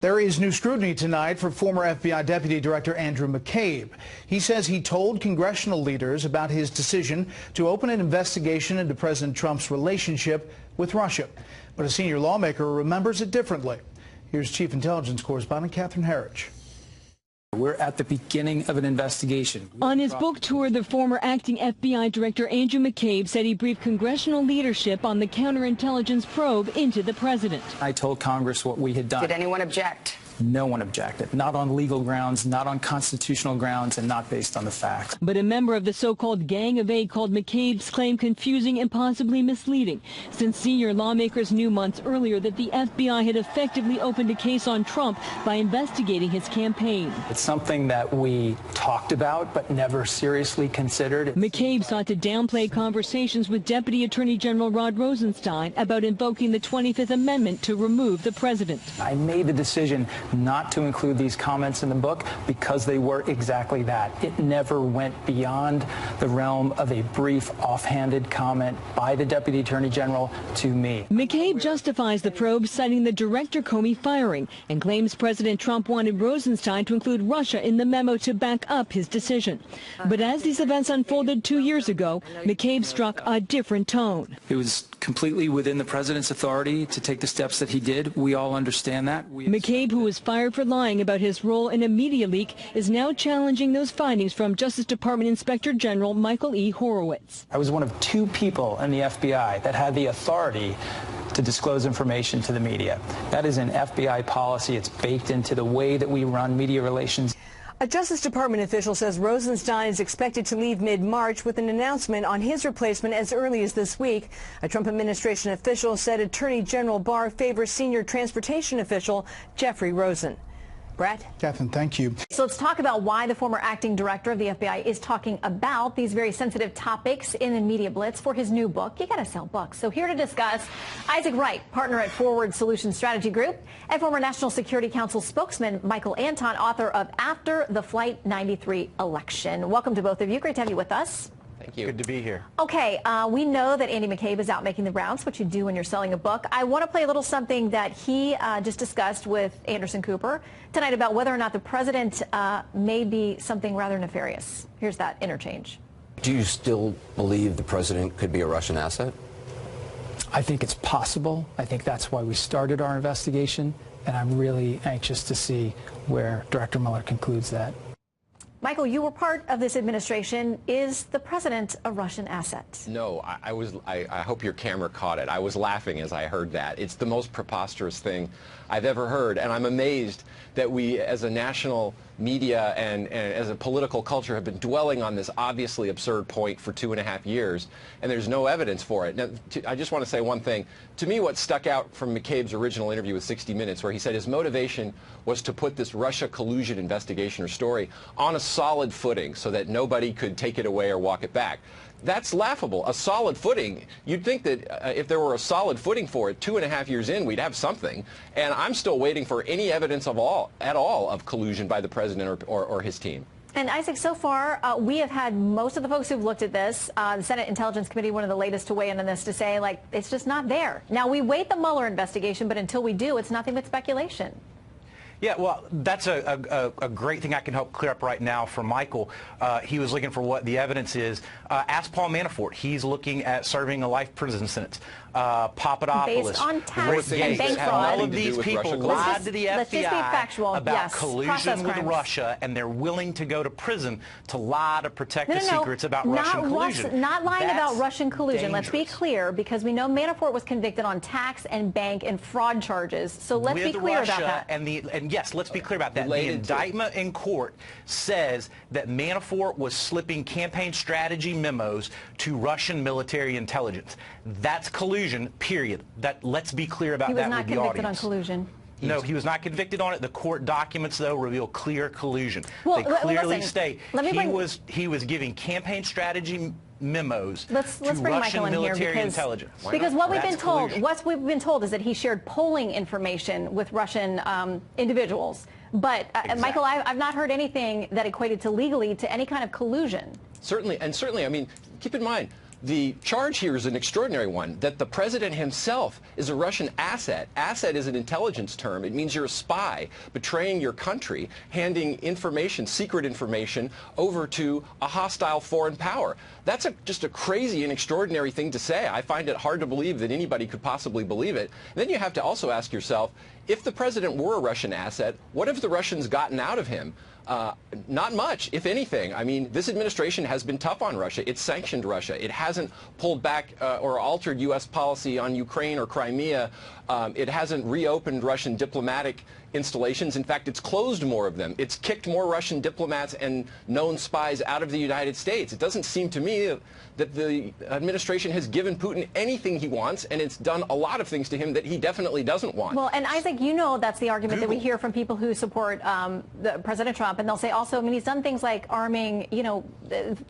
There is new scrutiny tonight for former FBI Deputy Director Andrew McCabe. He says he told congressional leaders about his decision to open an investigation into President Trump's relationship with Russia. But a senior lawmaker remembers it differently. Here's Chief Intelligence Correspondent Catherine Herridge. We're at the beginning of an investigation. On his book tour, the former acting FBI Director Andrew McCabe said he briefed congressional leadership on the counterintelligence probe into the president. I told Congress what we had done. Did anyone object? No one objected. Not on legal grounds, not on constitutional grounds, and not based on the facts. But a member of the so-called Gang of Eight called McCabe's claim confusing and possibly misleading, since senior lawmakers knew months earlier that the FBI had effectively opened a case on Trump by investigating his campaign. It's something that we talked about but never seriously considered. McCabe sought to downplay conversations with Deputy Attorney General Rod Rosenstein about invoking the 25th Amendment to remove the president. I made the decision not to include these comments in the book because they were exactly that. It never went beyond the realm of a brief, offhanded comment by the Deputy Attorney General to me. McCabe justifies the probe, citing the Director Comey firing, and claims President Trump wanted Rosenstein to include Russia in the memo to back up his decision. But as these events unfolded 2 years ago, McCabe struck a different tone. It was completely within the president's authority to take the steps that he did. We all understand that. McCabe, who was fired for lying about his role in a media leak, is now challenging those findings from Justice Department Inspector General Michael E. Horowitz. I was one of 2 people in the FBI that had the authority to disclose information to the media. That is an FBI policy. It's baked into the way that we run media relations. A Justice Department official says Rosenstein is expected to leave mid-March with an announcement on his replacement as early as this week. A Trump administration official said Attorney General Barr favors senior transportation official Jeffrey Rosen. Brett? Catherine, thank you. So let's talk about why the former acting director of the FBI is talking about these very sensitive topics in the media blitz for his new book. You got to sell books. So here to discuss, Isaac Wright, partner at Forward Solutions Strategy Group, and former National Security Council spokesman Michael Anton, author of After the Flight 93 Election. Welcome to both of you. Great to have you with us. Thank you. Good to be here. Okay, we know that Andy McCabe is out making the rounds, what you do when you're selling a book. I want to play a little something that he just discussed with Anderson Cooper tonight about whether or not the president may be something rather nefarious. Here's that interchange. Do you still believe the president could be a Russian asset? I think it's possible. I think that's why we started our investigation, and I'm really anxious to see where Director Mueller concludes that. Michael, you were part of this administration. Is the president a Russian asset? No, I hope your camera caught it. I was laughing as I heard that. It's the most preposterous thing I've ever heard, and I'm amazed that we, as a national media and as a political culture, have been dwelling on this obviously absurd point for 2.5 years, and there's no evidence for it. Now, I just want to say one thing. To me, what stuck out from McCabe's original interview with 60 Minutes, where he said his motivation was to put this Russia collusion investigation or story on a solid footing so that nobody could take it away or walk it back. That's laughable. A solid footing. You'd think that if there were a solid footing for it, 2.5 years in, we'd have something. And I'm still waiting for any evidence at all of collusion by the president or his team. And Isaac, so far, we have had most of the folks who've looked at this, the Senate Intelligence Committee, one of the latest to weigh in on this, to say, like, it's just not there. Now, we wait the Mueller investigation, but until we do, it's nothing but speculation. Yeah, well, that's a great thing I can help clear up right now for Michael. He was looking for what the evidence is. Ask Paul Manafort. He's looking at serving a life prison sentence. Papadopoulos, based on tax and bank fraud. All of these people lied to the FBI about collusion with Russia, and they're willing to go to prison to lie to protect the secrets about Russian collusion. Not lying about Russian collusion. Let's be clear, because we know Manafort was convicted on tax and bank and fraud charges. So let's be clear about that. And yes, let's be clear about that. The indictment in court says that Manafort was slipping campaign strategy memos to Russian military intelligence. That's collusion, period. Let's be clear about that with the audience. He was not convicted on collusion. No, he was not convicted on it. The court documents, though, reveal clear collusion. Well, they clearly state he was giving campaign strategy memos to Russian military intelligence. Because what we've been told is that he shared polling information with Russian individuals. But Michael, I've not heard anything that equated to legally to any kind of collusion. Certainly, I mean, keep in mind, The charge here is an extraordinary one, that the president himself is a Russian asset. Asset is an intelligence term. It means you're a spy, betraying your country, handing information, secret information, over to a hostile foreign power. That's just a crazy and extraordinary thing to say. I find it hard to believe that anybody could possibly believe it. Then you have to also ask yourself, if the president were a Russian asset, what have the Russians gotten out of him? Not much, if anything. I mean, this administration has been tough on Russia. It's sanctioned Russia. It hasn't pulled back or altered U.S. policy on Ukraine or Crimea. It hasn't reopened Russian diplomatic installations. In fact, it's closed more of them. It's kicked more Russian diplomats and known spies out of the United States. It doesn't seem to me that the administration has given Putin anything he wants, and it's done a lot of things to him that he definitely doesn't want. Well, and Isaac, you know that's the argument that we hear from people who support President Trump, and they'll say also, I mean, he's done things like arming, you know,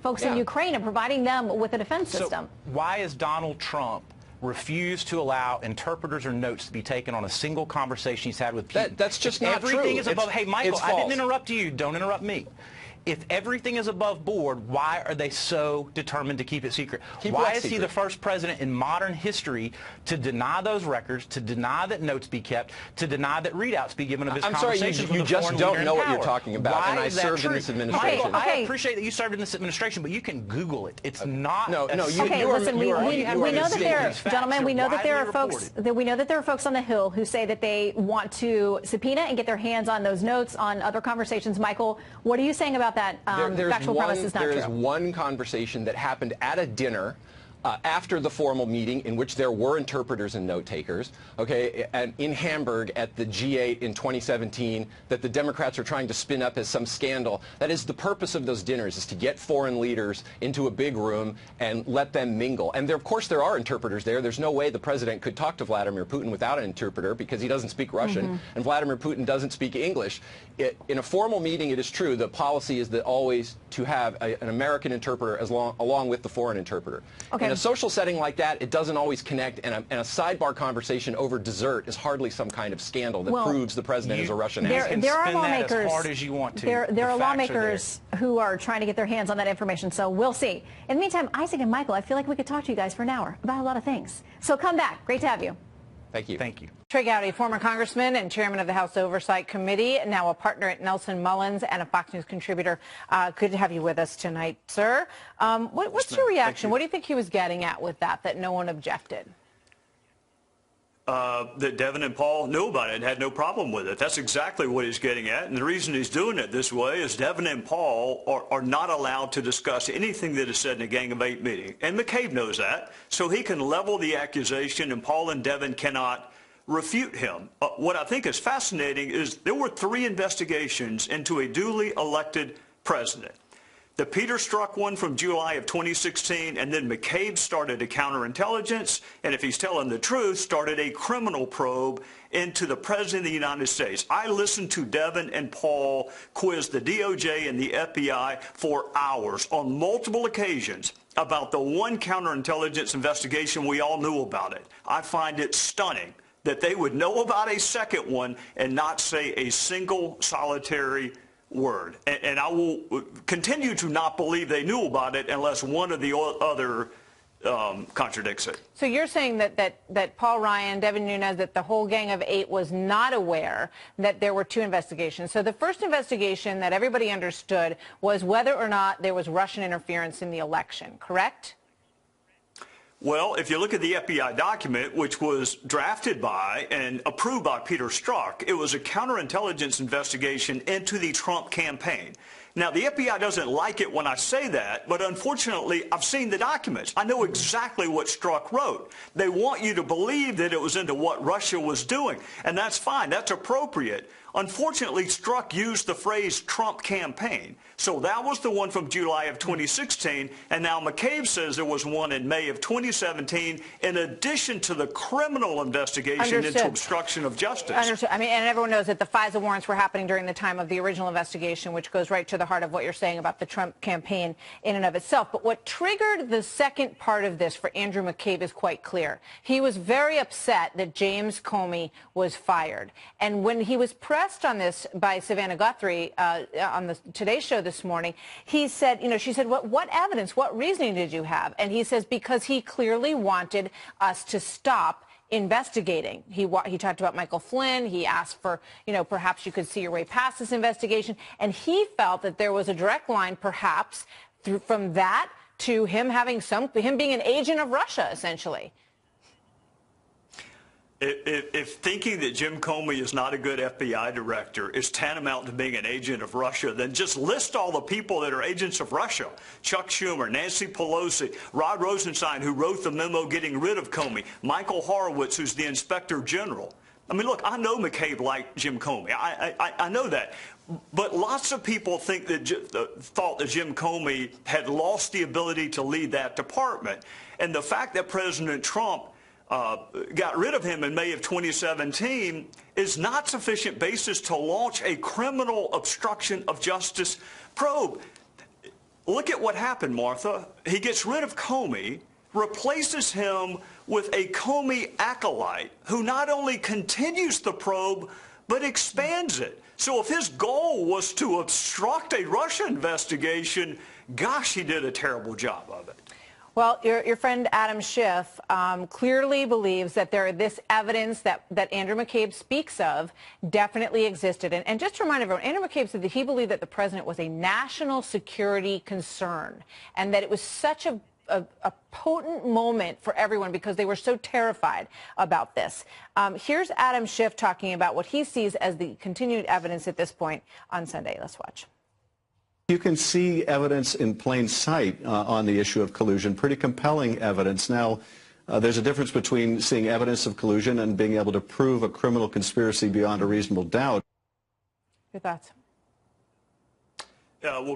folks in Ukraine and providing them with a defense system. So why is Donald Trump refused to allow interpreters or notes to be taken on a single conversation he's had with Putin? That's just not true. Everything is above. Hey, Michael, I didn't false. interrupt you. Don't interrupt me. If everything is above board, why are they so determined to keep it secret? Why is he the first president in modern history to deny those records, to deny that notes be kept, to deny that readouts be given of his conversations with you a just foreign don't leader know in what you're power? talking about, Why and I is that served in true? this administration. Michael, I appreciate that you served in this administration, but you can Google it. It's not. No, you okay, listen, we know that there, gentlemen, we know that there are folks. We know that there are folks on the Hill who say that they want to subpoena and get their hands on those notes on other conversations. Michael, what are you saying about that? Factual premise is not true. There is one conversation that happened at a dinner after the formal meeting in which there were interpreters and note takers, okay, and in Hamburg at the G8 in 2017 that the Democrats are trying to spin up as some scandal. That is the purpose of those dinners, is to get foreign leaders into a big room and let them mingle. And there, of course, there are interpreters there. There's no way the president could talk to Vladimir Putin without an interpreter because he doesn't speak Russian, and Vladimir Putin doesn't speak English. In a formal meeting, it is true, the policy is that always to have an American interpreter along with the foreign interpreter. Okay. In a social setting like that, it doesn't always connect, and a sidebar conversation over dessert is hardly some kind of scandal that proves the president is a Russian asset. There are lawmakers. As hard as you want to. There are lawmakers who are trying to get their hands on that information, so we'll see. In the meantime, Isaac and Michael, I feel like we could talk to you guys for an hour about a lot of things. So come back. Great to have you. Thank you. Thank you. Trey Gowdy, former congressman and chairman of the House Oversight Committee, now a partner at Nelson Mullins and a Fox News contributor. Good to have you with us tonight, sir. What's your reaction? What do you think he was getting at with that no one objected? That Devin and Paul knew about it and had no problem with it. That's exactly what he's getting at. And the reason he's doing it this way is Devin and Paul are not allowed to discuss anything that is said in a Gang of Eight meeting. And McCabe knows that. So he can level the accusation, and Paul and Devin cannot refute him. What I think is fascinating is there were 3 investigations into a duly elected president. The Peter Strzok one from July of 2016, and then McCabe started a counterintelligence, and if he's telling the truth, started a criminal probe into the President of the United States. I listened to Devin and Paul quiz the DOJ and the FBI for hours on multiple occasions about the one counterintelligence investigation we all knew about it. I find it stunning that they would know about a second one and not say a single solitary word. And I will continue to not believe they knew about it unless one or the other contradicts it. So you're saying that Paul Ryan, Devin Nunes, that the whole Gang of Eight was not aware that there were 2 investigations. So the first investigation that everybody understood was whether or not there was Russian interference in the election, correct? Well, if you look at the FBI document, which was drafted by and approved by Peter Strzok, it was a counterintelligence investigation into the Trump campaign. Now, the FBI doesn't like it when I say that, but unfortunately, I've seen the documents. I know exactly what Strzok wrote. They want you to believe that it was into what Russia was doing, and that's fine. That's appropriate. Unfortunately, Strzok used the phrase Trump campaign. So that was the one from July of 2016, and now McCabe says there was one in May of 2017 in addition to the criminal investigation into obstruction of justice. Understood. I mean, and everyone knows that the FISA warrants were happening during the time of the original investigation, which goes right to the the heart of what you're saying about the Trump campaign in and of itself. But what triggered the second part of this for Andrew McCabe is quite clear. He was very upset that James Comey was fired. And when he was pressed on this by Savannah Guthrie on the Today Show this morning, he said, she said, what evidence, what reasoning did you have? And he says, because he clearly wanted us to stop investigating. He talked about Michael Flynn. He asked for, perhaps you could see your way past this investigation. And he felt that there was a direct line, perhaps, from that to him being an agent of Russia, essentially. If thinking that Jim Comey is not a good FBI director is tantamount to being an agent of Russia, then just list all the people that are agents of Russia. Chuck Schumer, Nancy Pelosi, Rod Rosenstein, who wrote the memo getting rid of Comey, Michael Horowitz, who's the inspector general. I mean, look, I know McCabe liked Jim Comey. I know that. But lots of people thought that Jim Comey had lost the ability to lead that department. And the fact that President Trump got rid of him in May of 2017 is not sufficient basis to launch a criminal obstruction of justice probe. Look at what happened, Martha. He gets rid of Comey, replaces him with a Comey acolyte who not only continues the probe, but expands it. So if his goal was to obstruct a Russia investigation, gosh, he did a terrible job of it. Well, your friend Adam Schiff clearly believes that this evidence that Andrew McCabe speaks of definitely existed. And just to remind everyone, Andrew McCabe said that he believed that the president was a national security concern and that it was such a potent moment for everyone because they were so terrified about this. Here's Adam Schiff talking about what he sees as the continued evidence at this point on Sunday. Let's watch. You can see evidence in plain sight on the issue of collusion, pretty compelling evidence. Now, there's a difference between seeing evidence of collusion and being able to prove a criminal conspiracy beyond a reasonable doubt. Your thoughts? Well,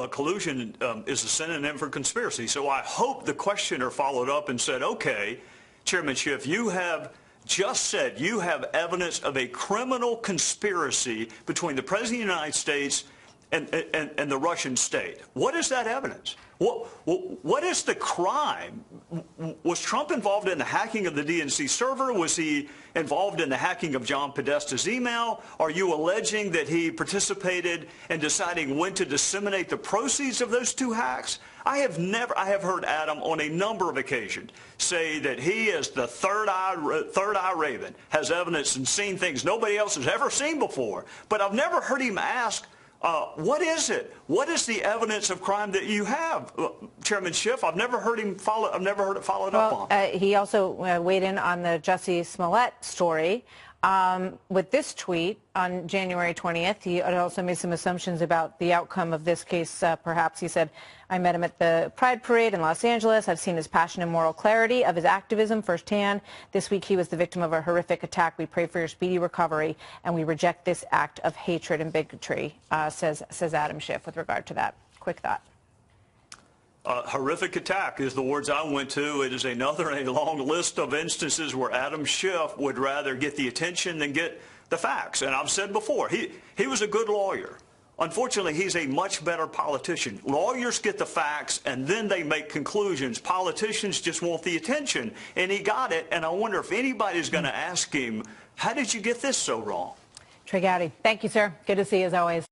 collusion is a synonym for conspiracy. So I hope the questioner followed up and said, okay, Chairman Schiff, you have just said you have evidence of a criminal conspiracy between the President of the United States and the Russian state. What is that evidence? What is the crime? Was Trump involved in the hacking of the DNC server? Was he involved in the hacking of John Podesta's email? Are you alleging that he participated in deciding when to disseminate the proceeds of those two hacks? I have heard Adam on a number of occasions say that he is the third eye raven, has evidence and seen things nobody else has ever seen before. But I've never heard him ask, what is it? What is the evidence of crime that you have, Chairman Schiff? I've never heard him I've never heard it followed up on. He also weighed in on the Jussie Smollett story with this tweet on January 20th. He also made some assumptions about the outcome of this case. Perhaps he said, I met him at the Pride Parade in Los Angeles. I've seen his passion and moral clarity of his activism firsthand. This week he was the victim of a horrific attack. We pray for your speedy recovery, and we reject this act of hatred and bigotry, says Adam Schiff with regard to that. Quick thought. Horrific attack is the words I went to. It is another in a long list of instances where Adam Schiff would rather get the attention than get the facts. And I've said before, he was a good lawyer. Unfortunately, he's a much better politician. Lawyers get the facts and then they make conclusions. Politicians just want the attention. And he got it. And I wonder if anybody's going to ask him, how did you get this so wrong? Trey Gowdy, thank you, sir. Good to see you as always.